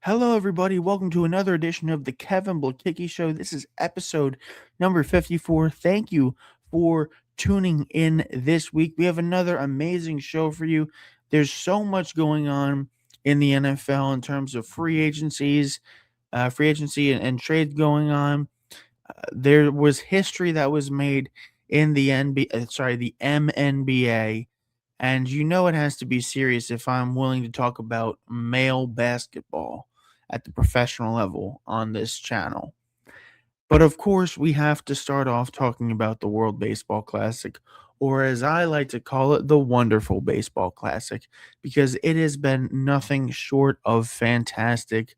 Hello, everybody. Welcome to another edition of the Kevin Blekicki Show. This is episode number 54. Thank you for tuning in this week. We have another amazing show for you. There's so much going on in the NFL in terms of free agency and trades going on. There was history that was made in the MNBA, and you know it has to be serious if I'm willing to talk about male basketball at the professional level on this channel. But of course, we have to start off talking about the World Baseball Classic, or as I like to call it, the Wonderful Baseball Classic, because it has been nothing short of fantastic.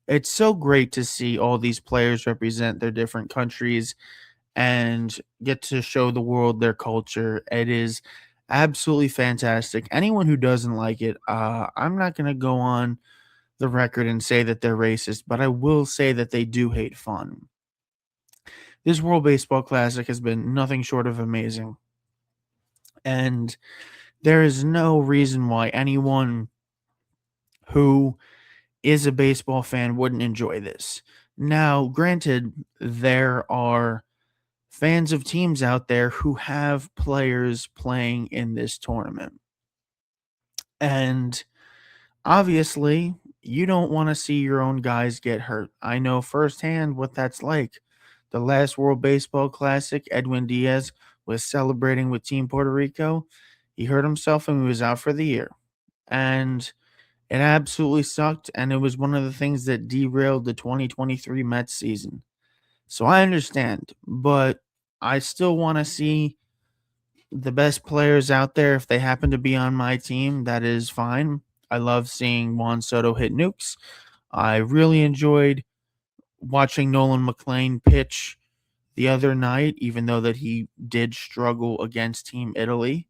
It's so great to see all these players represent their different countries and get to show the world their culture. It is absolutely fantastic. Anyone who doesn't like it, I'm not going to go on the record and say that they're racist, but I will say that they do hate fun. This World Baseball Classic has been nothing short of amazing. And there is no reason why anyone who is a baseball fan wouldn't enjoy this. Now, granted, there are fans of teams out there who have players playing in this tournament. And obviously, you don't want to see your own guys get hurt. I know firsthand what that's like. The last World Baseball Classic, Edwin Diaz was celebrating with Team Puerto Rico. He hurt himself and he was out for the year. And it absolutely sucked. And it was one of the things that derailed the 2023 Mets season. So I understand, but I still want to see the best players out there. If they happen to be on my team, that is fine. I love seeing Juan Soto hit nukes. I really enjoyed watching Nolan McLean pitch the other night, even though that he did struggle against Team Italy.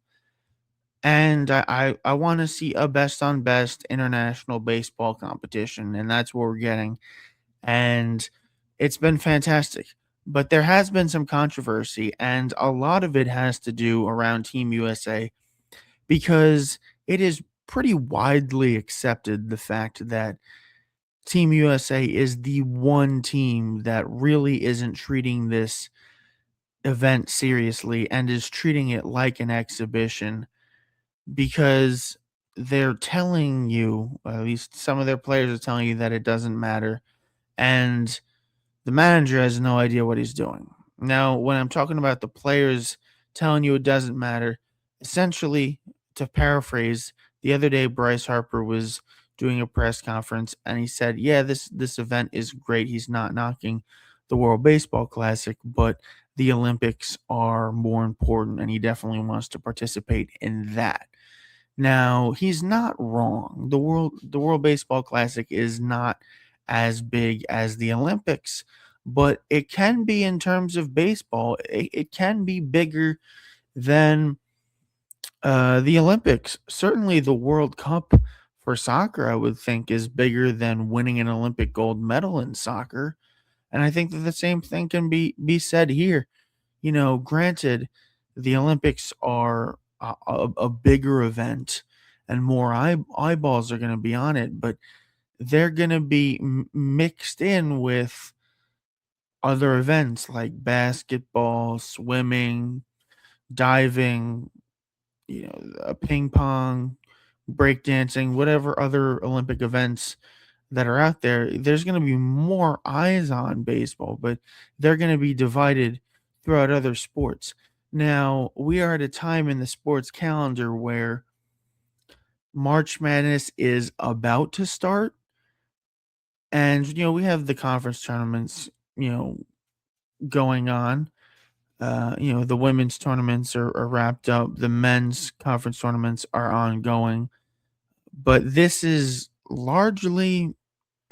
And I want to see a best on best international baseball competition, and that's what we're getting. And it's been fantastic. But there has been some controversy, and a lot of it has to do around Team USA because it is pretty widely accepted the fact that Team USA is the one team that really isn't treating this event seriously and is treating it like an exhibition because they're telling you, at least some of their players are telling you, that it doesn't matter. And the manager has no idea what he's doing. Now, when I'm talking about the players telling you it doesn't matter, essentially, to paraphrase, the other day Bryce Harper was doing a press conference and he said, "Yeah, this event is great. He's not knocking the World Baseball Classic, but the Olympics are more important, and he definitely wants to participate in that." Now, he's not wrong. The World Baseball Classic is not as big as the Olympics, but it can be in terms of baseball. It can be bigger than the Olympics. Certainly, the World Cup for soccer, I would think, is bigger than winning an Olympic gold medal in soccer. And I think that the same thing can be said here. Granted, the Olympics are a bigger event and more eyeballs are going to be on it, but they're going to be mixed in with other events like basketball, swimming, diving, ping pong, breakdancing, whatever other Olympic events that are out there. There's going to be more eyes on baseball, but they're going to be divided throughout other sports. Now, we are at a time in the sports calendar where March Madness is about to start. And, we have the conference tournaments, going on. The women's tournaments are wrapped up. The men's conference tournaments are ongoing. But this is largely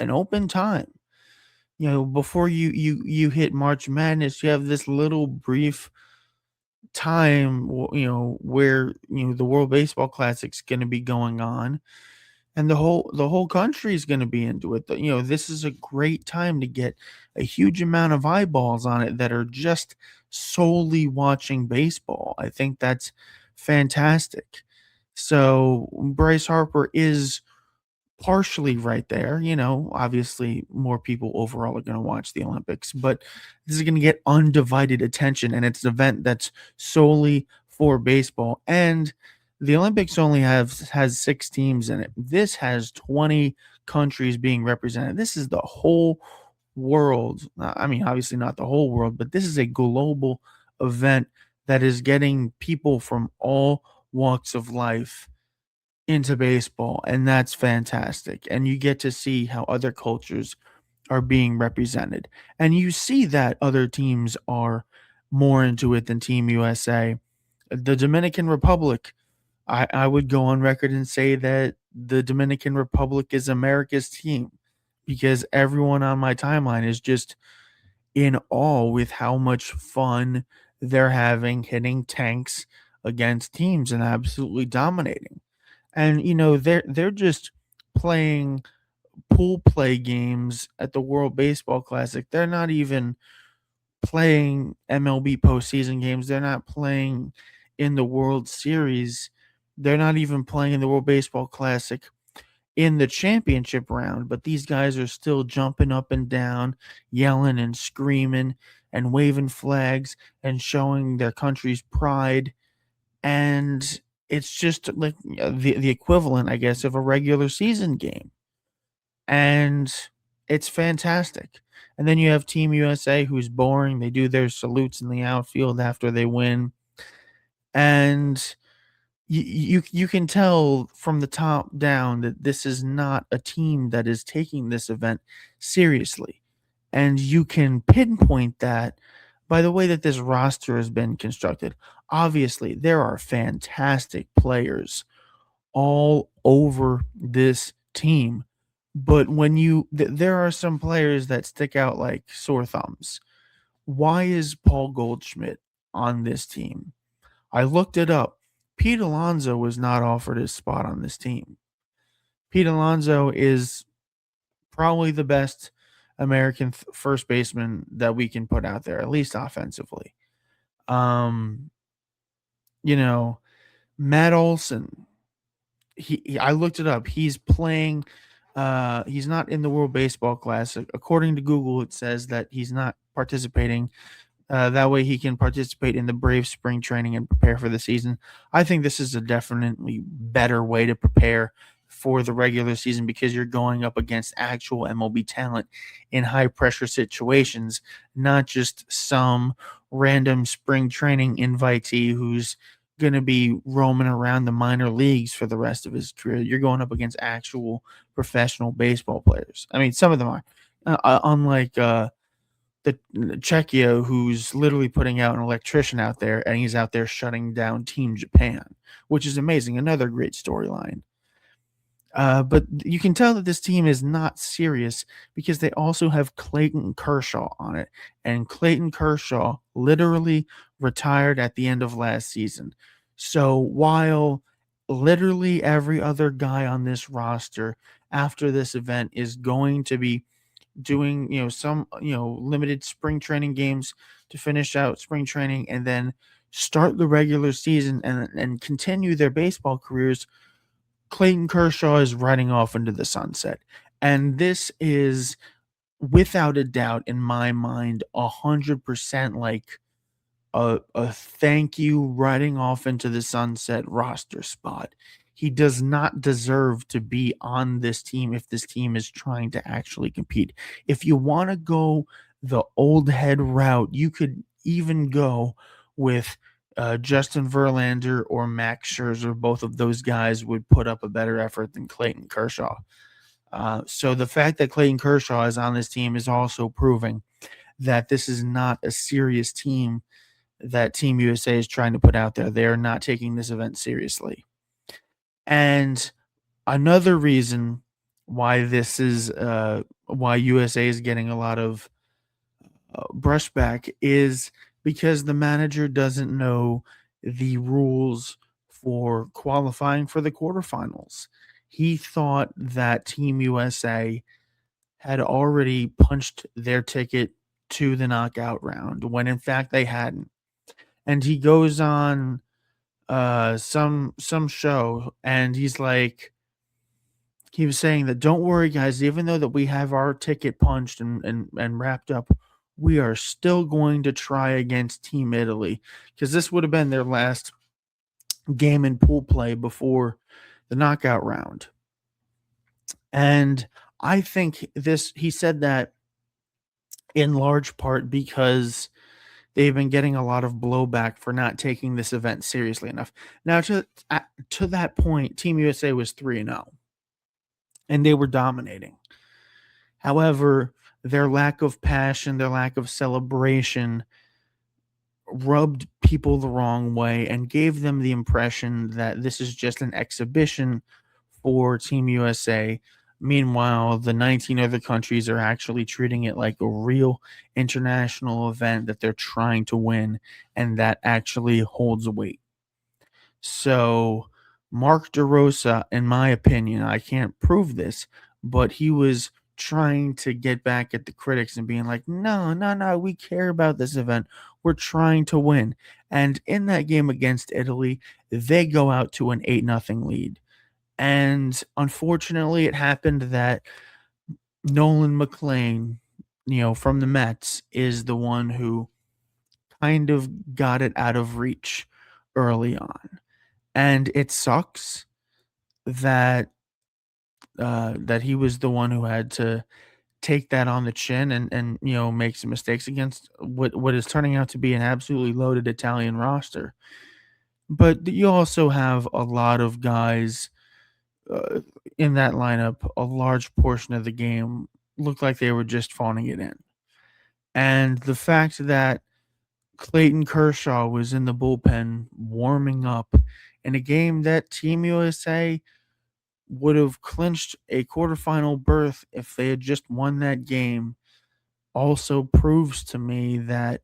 an open time. Before you hit March Madness, you have this little brief time, where the World Baseball Classic's going to be going on, and the whole country is going to be into it. This is a great time to get a huge amount of eyeballs on it that are just solely watching baseball. I think that's fantastic. So Bryce Harper is partially right there. Obviously more people overall are going to watch the Olympics, but this is going to get undivided attention, and it's an event that's solely for baseball. And the Olympics only has 6 teams in it. This has 20 countries being represented. This is the whole world. I mean, obviously not the whole world, but this is a global event that is getting people from all walks of life into baseball, and that's fantastic. And you get to see how other cultures are being represented. And you see that other teams are more into it than Team USA. The Dominican Republic, I would go on record and say that the Dominican Republic is America's team, because everyone on my timeline is just in awe with how much fun they're having hitting tanks against teams and absolutely dominating. And they're just playing pool play games at the World Baseball Classic. They're not even playing MLB postseason games. They're not playing in the World Series. They're not even playing in the World Baseball Classic in the championship round, but these guys are still jumping up and down, yelling and screaming and waving flags and showing their country's pride. And it's just like the equivalent, I guess, of a regular season game. And it's fantastic. And then you have Team USA, who's boring. They do their salutes in the outfield after they win. And you can tell from the top down that this is not a team that is taking this event seriously. And you can pinpoint that by the way that this roster has been constructed. Obviously, there are fantastic players all over this team. But when there are some players that stick out like sore thumbs. Why is Paul Goldschmidt on this team? I looked it up. Pete Alonso was not offered his spot on this team. Pete Alonso is probably the best American first baseman that we can put out there, at least offensively. Um, you know, Matt Olson, I looked it up. He's playing he's not in the World Baseball Classic. According to Google, it says that he's not participating. That way he can participate in the Brave spring training and prepare for the season. I think this is a definitely better way to prepare for the regular season, because you're going up against actual MLB talent in high pressure situations, not just some random spring training invitee who's going to be roaming around the minor leagues for the rest of his career. You're going up against actual professional baseball players. I mean, some of them are, unlike the Czechia, who's literally putting out an electrician out there, and he's out there shutting down Team Japan, which is amazing. Another great storyline. But you can tell that this team is not serious because they also have Clayton Kershaw on it. And Clayton Kershaw literally retired at the end of last season. So while literally every other guy on this roster after this event is going to be doing some limited spring training games to finish out spring training and then start the regular season and continue their baseball careers, Clayton Kershaw is riding off into the sunset. And this is without a doubt in my mind 100% like a thank you riding off into the sunset roster spot. He does not deserve to be on this team if this team is trying to actually compete. If you want to go the old head route, you could even go with Justin Verlander or Max Scherzer. Both of those guys would put up a better effort than Clayton Kershaw. So the fact that Clayton Kershaw is on this team is also proving that this is not a serious team that Team USA is trying to put out there. They are not taking this event seriously. And another reason why this is why USA is getting a lot of brushback is because the manager doesn't know the rules for qualifying for the quarterfinals. He thought that Team USA had already punched their ticket to the knockout round when in fact they hadn't. And he goes on some show and he's like, he was saying that, "Don't worry, guys, even though that we have our ticket punched and wrapped up, we are still going to try against Team Italy," because this would have been their last game in pool play before the knockout round. And I think he said that in large part because they've been getting a lot of blowback for not taking this event seriously enough. Now, to that point, Team USA was 3-0, and they were dominating. However, their lack of passion, their lack of celebration rubbed people the wrong way and gave them the impression that this is just an exhibition for Team USA. Meanwhile, the 19 other countries are actually treating it like a real international event that they're trying to win and that actually holds weight. So, Mark DeRosa, in my opinion, I can't prove this, but he was trying to get back at the critics and being like, no, no, no, we care about this event. We're trying to win. And in that game against Italy, they go out to an 8-0 lead. And unfortunately, it happened that Nolan McLean, from the Mets, is the one who kind of got it out of reach early on. And it sucks that that he was the one who had to take that on the chin and make some mistakes against what is turning out to be an absolutely loaded Italian roster. But you also have a lot of guys uh, in that lineup. A large portion of the game looked like they were just phoning it in, and the fact that Clayton Kershaw was in the bullpen warming up in a game that Team USA would have clinched a quarterfinal berth if they had just won that game also proves to me that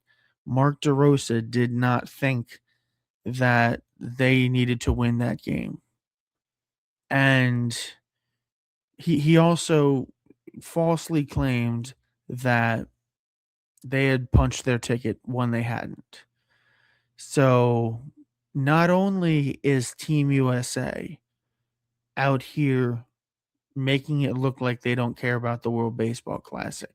Mark DeRosa did not think that they needed to win that game. And he also falsely claimed that they had punched their ticket when they hadn't. So not only is Team USA out here making it look like they don't care about the World Baseball Classic,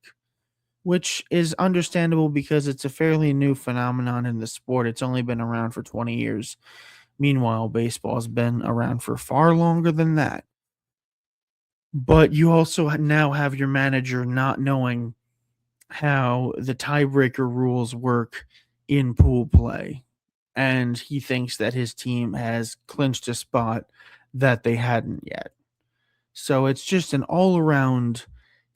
which is understandable because it's a fairly new phenomenon in the sport. It's only been around for 20 years. Meanwhile, baseball's been around for far longer than that. But you also now have your manager not knowing how the tiebreaker rules work in pool play. And he thinks that his team has clinched a spot that they hadn't yet. So it's just an all around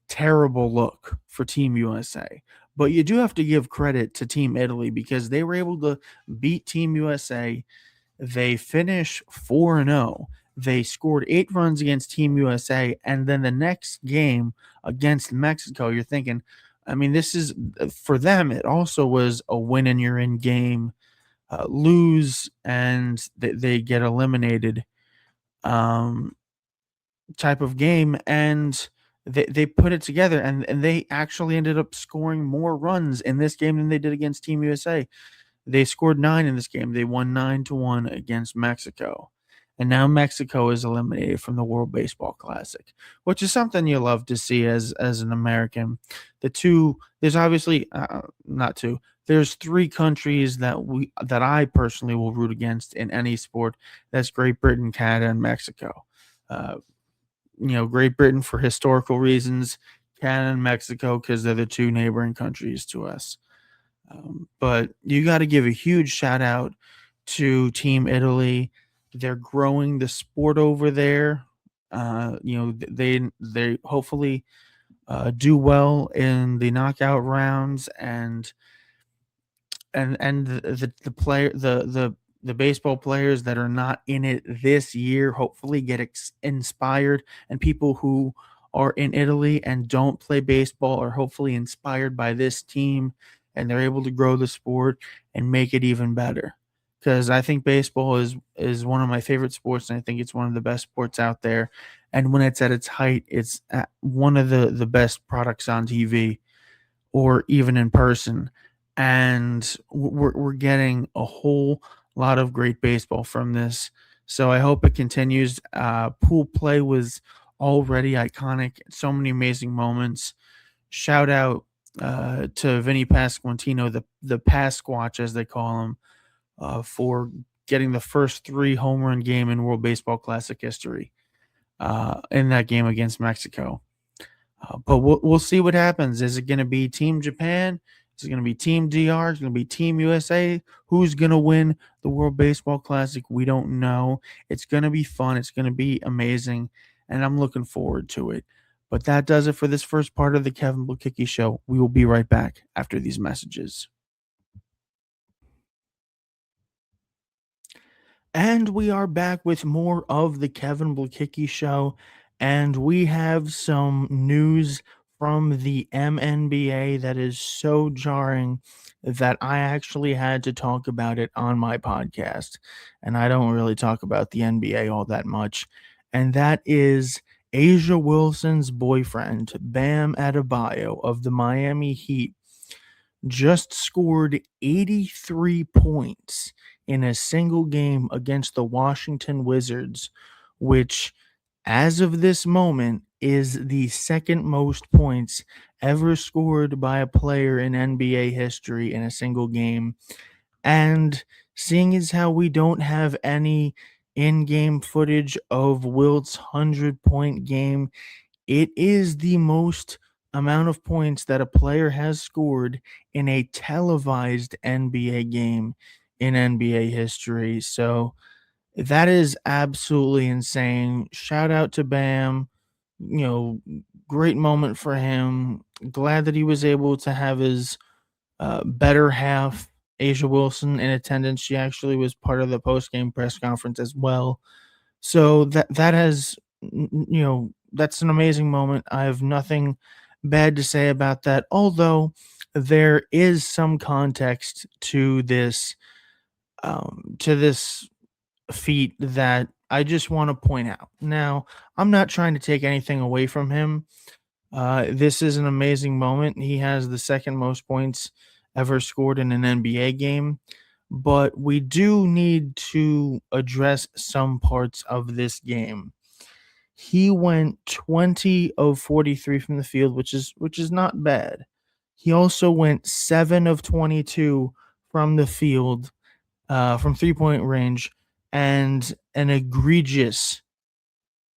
terrible look for Team USA. But you do have to give credit to Team Italy because they were able to beat Team USA. They finish 4-0. They scored 8 runs against Team USA. And then the next game against Mexico, you're thinking, I mean, this is for them, it also was a win and you're in game, lose, and they get eliminated. Type of game, and they put it together, and they actually ended up scoring more runs in this game than they did against Team USA. They scored 9 in this game. They won 9-1 against Mexico. And now Mexico is eliminated from the World Baseball Classic, which is something you love to see as an American. There's obviously not two. There's 3 countries that I personally will root against in any sport. That's Great Britain, Canada, and Mexico. Uh, Great Britain for historical reasons, Canada and Mexico because they're the 2 neighboring countries to us. But you got to give a huge shout out to Team Italy. They're growing the sport over there. They hopefully do well in the knockout rounds, and the baseball players that are not in it this year hopefully get inspired, and people who are in Italy and don't play baseball are hopefully inspired by this team, and they're able to grow the sport and make it even better. Because I think baseball is one of my favorite sports, and I think it's one of the best sports out there. And when it's at its height, it's one of the best products on TV or even in person. And we're getting a whole lot of great baseball from this. So I hope it continues. Pool play was already iconic. So many amazing moments. Shout out to Vinny Pasquantino, the Pasquatch as they call him, for getting the first 3 home run game in World Baseball Classic history in that game against Mexico. But we'll see what happens. Is it going to be Team Japan? Is it going to be Team DR? Is it going to be Team USA? Who's going to win the World Baseball Classic? We don't know. It's going to be fun. It's going to be amazing, and I'm looking forward to it. But that does it for this first part of the Kevin Blekicki Show. We will be right back after these messages. And we are back with more of the Kevin Blekicki Show, and we have some news from the MNBA that is so jarring that I actually had to talk about it on my podcast. And I don't really talk about the NBA all that much. And that is Asia Wilson's boyfriend, Bam Adebayo of the Miami Heat, just scored 83 points in a single game against the Washington Wizards, which, as of this moment, is the second most points ever scored by a player in NBA history in a single game. And seeing as how we don't have any in-game footage of Wilt's 100-point game, it is the most amount of points that a player has scored in a televised NBA game in NBA history. So that is absolutely insane. Shout out to Bam. Great moment for him. Glad that he was able to have his better half, Asia Wilson, in attendance. She actually was part of the post game press conference as well. So that has that's an amazing moment. I have nothing bad to say about that. Although there is some context to this feat that I just want to point out. Now, I'm not trying to take anything away from him. This is an amazing moment. He has the second most points ever scored in an NBA game, but we do need to address some parts of this game. He went 20 of 43 from the field, which is not bad. He also went 7 of 22 from the field, from 3-point range, and an egregious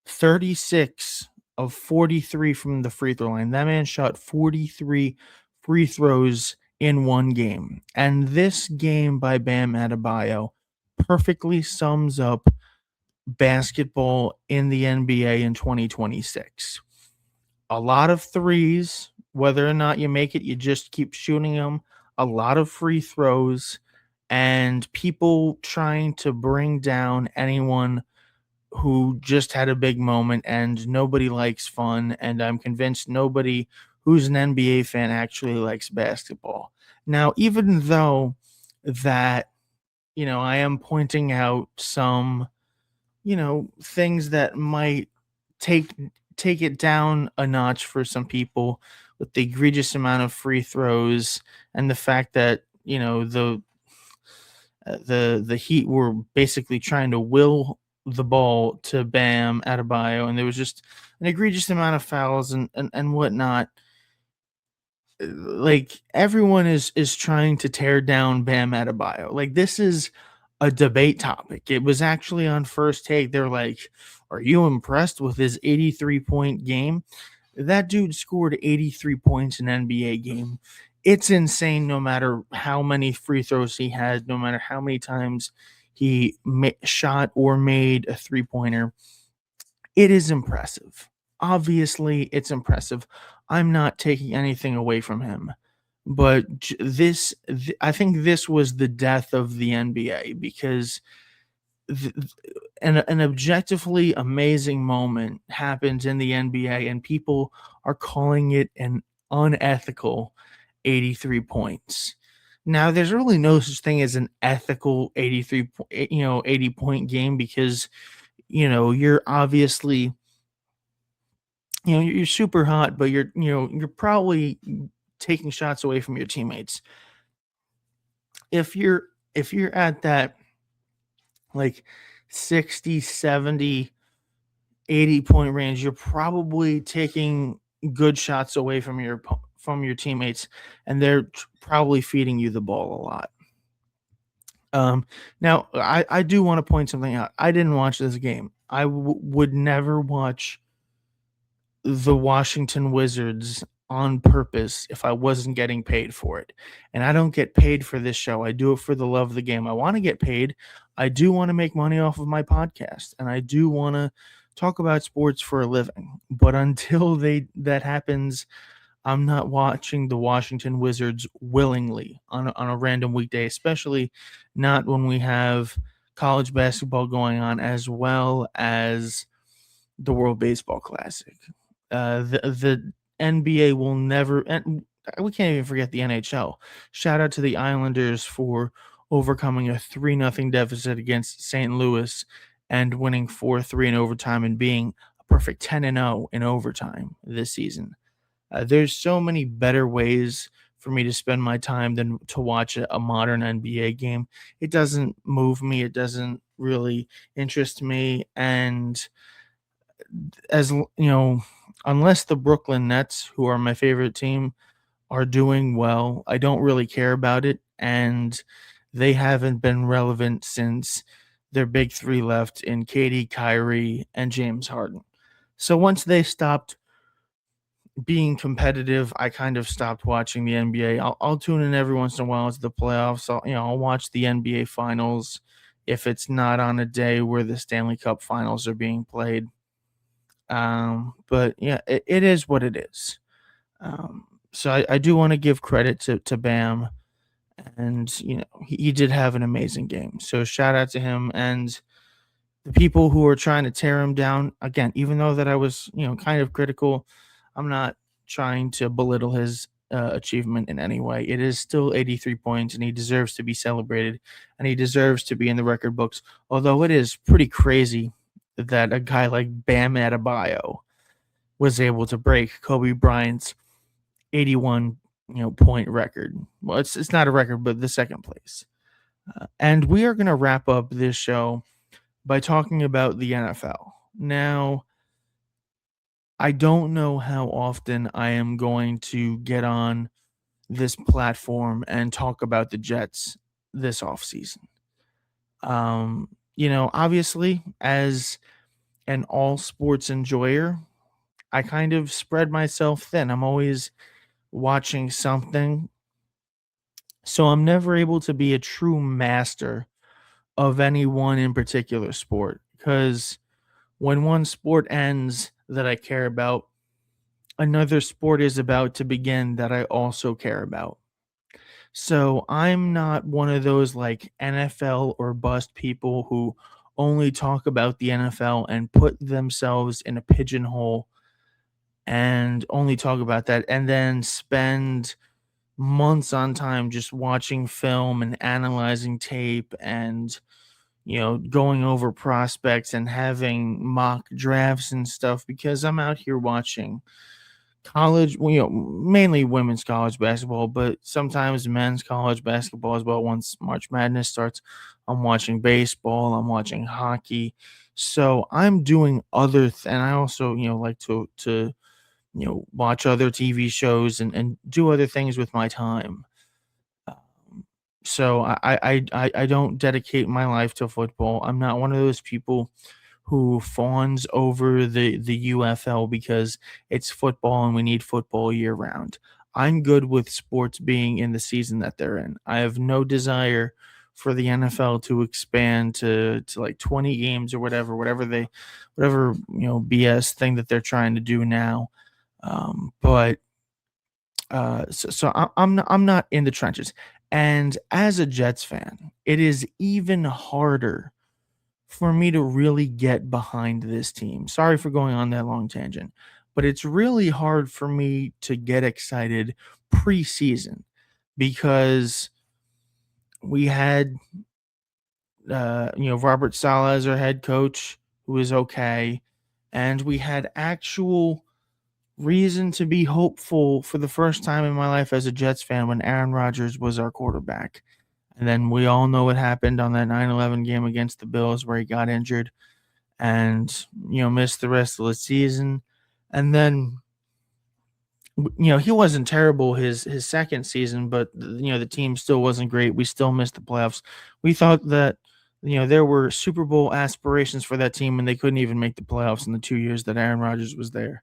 36 of 43 from the free throw line. That man shot 43 free throws in one game. And this game by Bam Adebayo perfectly sums up basketball in the NBA in 2026. A lot of threes, whether or not you make it, you just keep shooting them. A lot of free throws, and people trying to bring down anyone who just had a big moment, and nobody likes fun. And I'm convinced nobody who's an NBA fan actually likes basketball. Now, even though that, I am pointing out some, things that might take it down a notch for some people with the egregious amount of free throws and the fact that, the Heat were basically trying to will the ball to Bam Adebayo, and there was just an egregious amount of fouls and whatnot. Like, everyone is trying to tear down Bam Adebayo. Like, this is a debate topic. It was actually on First Take. They're like, "Are you impressed with his 83-point game?" That dude scored 83 points in an NBA game. It's insane no matter how many free throws he had, no matter how many times he shot or made a three-pointer. It is impressive. Obviously, it's impressive. I'm not taking anything away from him. But I think this was the death of the NBA, because an objectively amazing moment happens in the NBA, and people are calling it an unethical 83 points. Now, there's really no such thing as an ethical 80-point game, because you're obviously, you're super hot, but you're probably taking shots away from your teammates. If you're at that, like, 60, 70 80-point range, you're probably taking good shots away from your teammates, and they're probably feeding you the ball a lot. Now I do want to point something out. I didn't watch this game. I would never watch the Washington Wizards on purpose if I wasn't getting paid for it. And I don't get paid for this show. I do it for the love of the game. I want to get paid. I do want to make money off of my podcast, and I do want to talk about sports for a living. But until that happens, I'm not watching the Washington Wizards willingly on a random weekday, especially not when we have college basketball going on as well as the World Baseball Classic. The NBA will never, and we can't even forget the NHL. Shout out to the Islanders for overcoming a 3-0 deficit against St. Louis and winning 4-3 in overtime and being a perfect 10-0 in overtime this season. There's so many better ways for me to spend my time than to watch a modern NBA game. It doesn't move me. It doesn't really interest me. And unless the Brooklyn Nets, who are my favorite team, are doing well, I don't really care about it. And they haven't been relevant since their big three left in KD, Kyrie, and James Harden. So once they stopped being competitive, I kind of stopped watching the NBA. I'll tune in every once in a while to the playoffs. I'll watch the NBA finals if it's not on a day where the Stanley Cup finals are being played. But yeah, it is what it is. So I do want to give credit to Bam, and he did have an amazing game. So shout out to him and the people who are trying to tear him down. Again, even though that I was kind of critical, I'm not trying to belittle his achievement in any way. It is still 83 points, and he deserves to be celebrated, and he deserves to be in the record books. Although it is pretty crazy that a guy like Bam Adebayo was able to break Kobe Bryant's 81 point record. Well, it's not a record, but the second place. And we are going to wrap up this show by talking about the NFL. Now, I don't know how often I am going to get on this platform and talk about the Jets this offseason. Obviously, as an all sports enjoyer, I kind of spread myself thin. I'm always watching something. So I'm never able to be a true master of any one in particular sport, because when one sport ends that I care about, another sport is about to begin that I also care about. So I'm not one of those like NFL or bust people who only talk about the NFL and put themselves in a pigeonhole and only talk about that and then spend months on time just watching film and analyzing tape and going over prospects and having mock drafts and stuff, because I'm out here watching college, mainly women's college basketball, but sometimes men's college basketball as well. Once March Madness starts, I'm watching baseball, I'm watching hockey. So I'm doing and I also, like to watch other TV shows and do other things with my time. So I don't dedicate my life to football. I'm not one of those people who fawns over the UFL because it's football and we need football year round. I'm good with sports being in the season that they're in. I have no desire for the NFL to expand to like 20 games or whatever BS thing that they're trying to do now. I'm not in the trenches. And as a Jets fan, it is even harder for me to really get behind this team. Sorry for going on that long tangent, but it's really hard for me to get excited preseason because we had Robert Saleh as our head coach, who is okay, and we had actual reason to be hopeful for the first time in my life as a Jets fan when Aaron Rodgers was our quarterback. And then we all know what happened on that 9-11 game against the Bills where he got injured. and missed the rest of the season. And then he wasn't terrible his second season, but the team still wasn't great. We still missed the playoffs. We thought that there were Super Bowl aspirations for that team, and they couldn't even make the playoffs in the 2 years that Aaron Rodgers was there.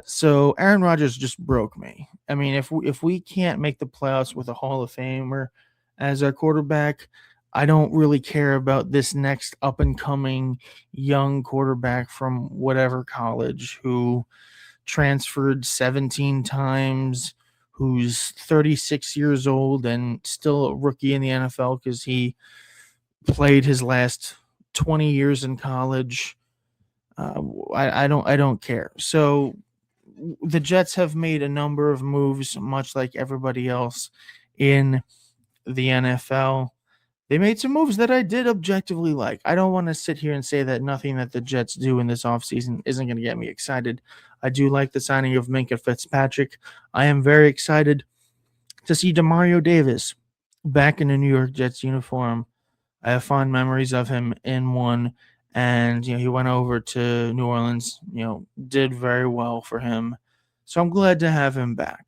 So Aaron Rodgers just broke me. I mean, if we can't make the playoffs with a Hall of Famer as our quarterback, I don't really care about this next up and coming young quarterback from whatever college who transferred 17 times, who's 36 years old and still a rookie in the NFL because he played his last 20 years in college. I don't care. So the Jets have made a number of moves, much like everybody else in the NFL. They made some moves that I did objectively like. I don't want to sit here and say that nothing that the Jets do in this offseason isn't going to get me excited. I do like the signing of Minkah Fitzpatrick. I am very excited to see Demario Davis back in the New York Jets uniform. I have fond memories of him in one, and he went over to New Orleans, did very well for him. So I'm glad to have him back.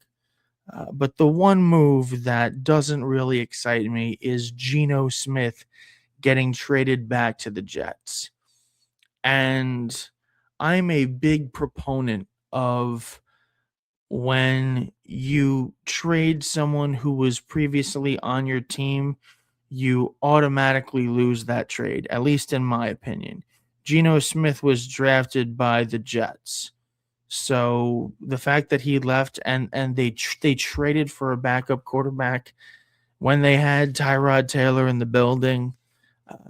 But the one move that doesn't really excite me is Geno Smith getting traded back to the Jets. And I'm a big proponent of when you trade someone who was previously on your team, you automatically lose that trade, at least in my opinion. Geno Smith was drafted by the Jets. So the fact that he left and they traded for a backup quarterback when they had Tyrod Taylor in the building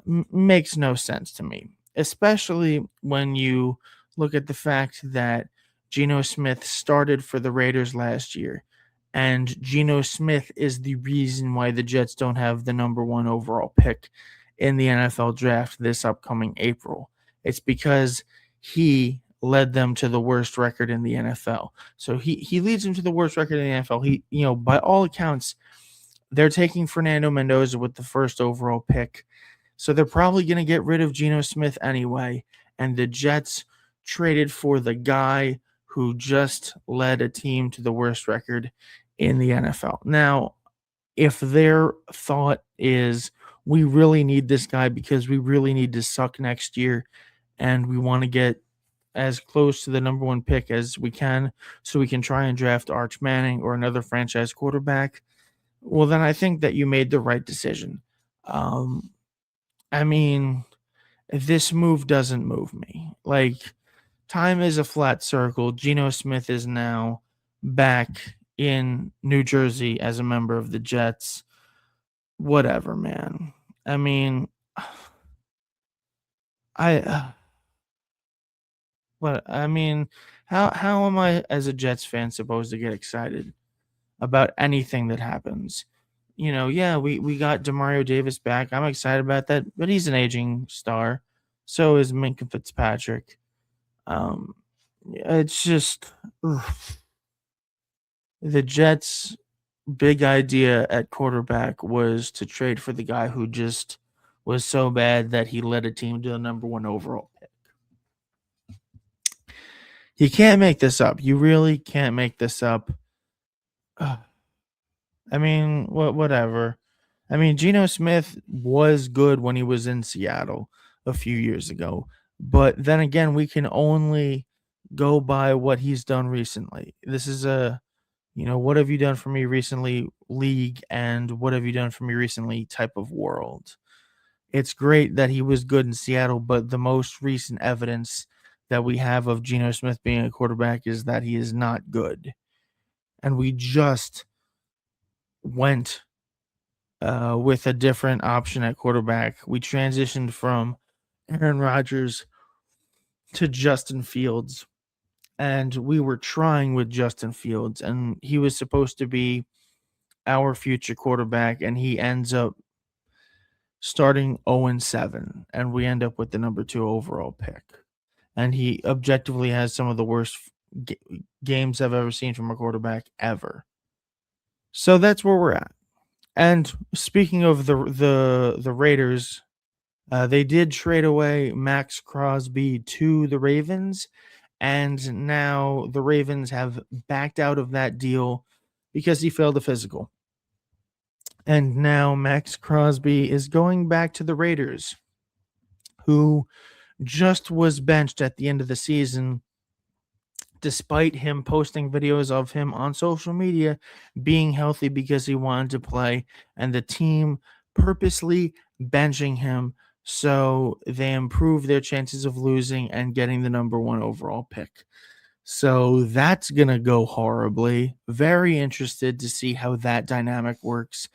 makes no sense to me, especially when you look at the fact that Geno Smith started for the Raiders last year, and Geno Smith is the reason why the Jets don't have the number one overall pick in the NFL draft this upcoming April. It's because he led them to the worst record in the NFL. So he leads them to the worst record in the NFL. He, by all accounts, they're taking Fernando Mendoza with the first overall pick. So they're probably going to get rid of Geno Smith anyway. And the Jets traded for the guy who just led a team to the worst record in the NFL. Now, if their thought is we really need this guy because we really need to suck next year and we want to get as close to the number one pick as we can so we can try and draft Arch Manning or another franchise quarterback, well, then I think that you made the right decision. I mean, this move doesn't move me. Like, time is a flat circle. Geno Smith is now back in New Jersey as a member of the Jets. Whatever, man. I mean, how am I as a Jets fan supposed to get excited about anything that happens? Yeah, we got Demario Davis back. I'm excited about that, but he's an aging star. So is Minkah Fitzpatrick. It's just the Jets' big idea at quarterback was to trade for the guy who just was so bad that he led a team to the number one overall pick. You can't make this up. You really can't make this up. I mean, whatever. I mean, Geno Smith was good when he was in Seattle a few years ago. But then again, we can only go by what he's done recently. This is what have you done for me recently league and what have you done for me recently type of world. It's great that he was good in Seattle, but the most recent evidence that we have of Geno Smith being a quarterback is that he is not good. And we just went with a different option at quarterback. We transitioned from Aaron Rodgers to Justin Fields, and we were trying with Justin Fields, and he was supposed to be our future quarterback, and he ends up starting 0-7, and we end up with the number 2 overall pick. And he objectively has some of the worst games I've ever seen from a quarterback ever. So that's where we're at. And speaking of the Raiders, They did trade away Max Crosby to the Ravens, and now the Ravens have backed out of that deal because he failed a physical. And now Max Crosby is going back to the Raiders, who just was benched at the end of the season, despite him posting videos of him on social media being healthy because he wanted to play, and the team purposely benching him so they improve their chances of losing and getting the number 1 overall pick. So that's going to go horribly. Very interested to see how that dynamic works.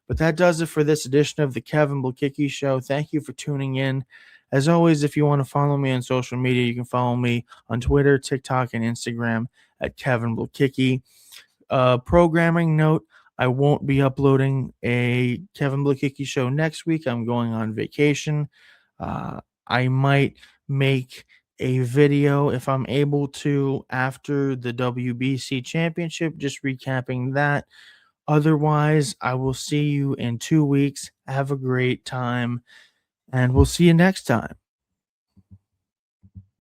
But that does it for this edition of the Kevin Blekicki Show. Thank you for tuning in. As always, if you want to follow me on social media, you can follow me on Twitter, TikTok, and Instagram at Kevin Blekicki. Programming note, I won't be uploading a Kevin Blekicki Show next week. I'm going on vacation. I might make a video if I'm able to after the WBC championship, just recapping that. Otherwise, I will see you in 2 weeks. Have a great time, and we'll see you next time.